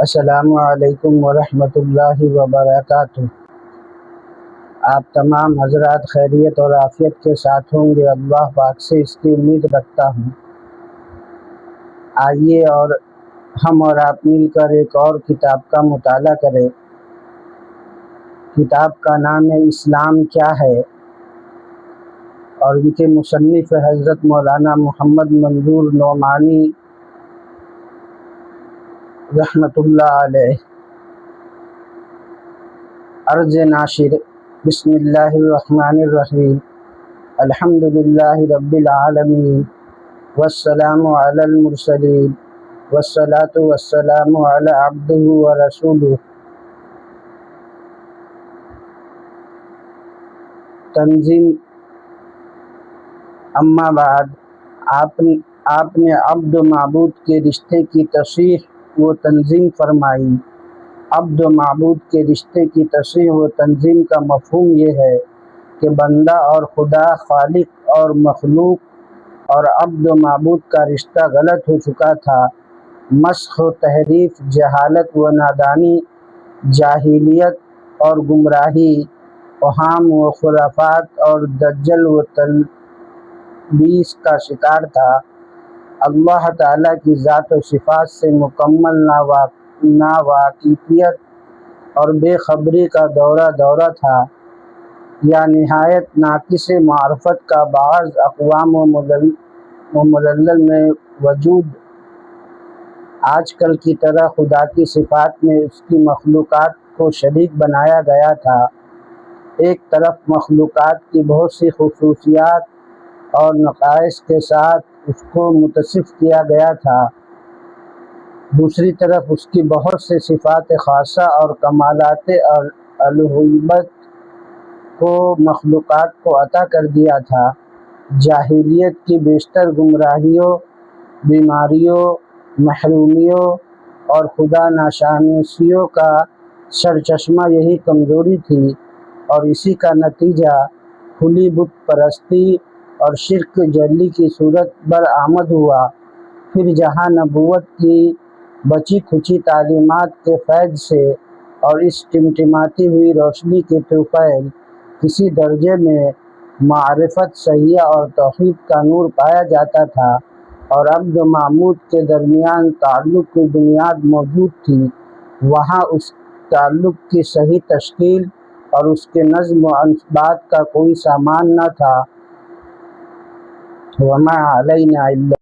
السلام علیکم ورحمۃ اللہ وبرکاتہ۔ آپ تمام حضرات خیریت اور عافیت کے ساتھ ہوں گے، اللہ پاک سے اس کی امید رکھتا ہوں۔ آئیے اور ہم اور آپ مل کر ایک اور کتاب کا مطالعہ کریں۔ کتاب کا نام ہے اسلام کیا ہے، اور ان کے مصنف حضرت مولانا محمد منظور نعمانی رحمۃ اللہ علیہ۔ عرض ناشر، بسم اللہ الرحمن الرحیم، الحمد للہ رب العالمین، والسلام علی المرسلین، والصلاة والسلام علی عبدہ ورسولہ۔ تنظیم اما بعد، آپ نے عبد و معبود کے رشتے کی تصحیح و تنظیم فرمائی۔ عبد و معبود کے رشتے کی تصحیح و تنظیم کا مفہوم یہ ہے کہ بندہ اور خدا، خالق اور مخلوق، اور عبد و معبود کا رشتہ غلط ہو چکا تھا۔ مسخ و تحریف، جہالت و نادانی، جاہلیت اور گمراہی، اوہام و خرافات اور دجل و تلبیس کا شکار تھا۔ اللہ تعالیٰ کی ذات و صفات سے مکمل ناواقفیت اور بے خبری کا دورہ تھا، یا نہایت ناقص معرفت کا بعض اقوام و ملل میں وجود۔ آج کل کی طرح خدا کی صفات میں اس کی مخلوقات کو شریک بنایا گیا تھا۔ ایک طرف مخلوقات کی بہت سی خصوصیات اور نقائص کے ساتھ اس کو متصف کیا گیا تھا، دوسری طرف اس کی بہت سے صفات خاصہ اور کمالات الوہیت کو مخلوقات کو عطا کر دیا تھا۔ جاہلیت کی بیشتر گمراہیوں، بیماریوں، محرومیوں اور خدا ناشناسیوں کا سرچشمہ یہی کمزوری تھی، اور اسی کا نتیجہ کھلی بت پرستی اور شرک جلی کی صورت برآمد ہوا۔ پھر جہاں نبوت کی بچی کھچی تعلیمات کے فیض سے اور اس ٹمٹماتی ہوئی روشنی کے طفیل کسی درجے میں معرفت، صحیح اور توحید کا نور پایا جاتا تھا، اور عبد و معبود کے درمیان تعلق کی بنیاد موجود تھی، وہاں اس تعلق کی صحیح تشکیل اور اس کے نظم و انضباط کا کوئی سامان نہ تھا۔ وما علینا الا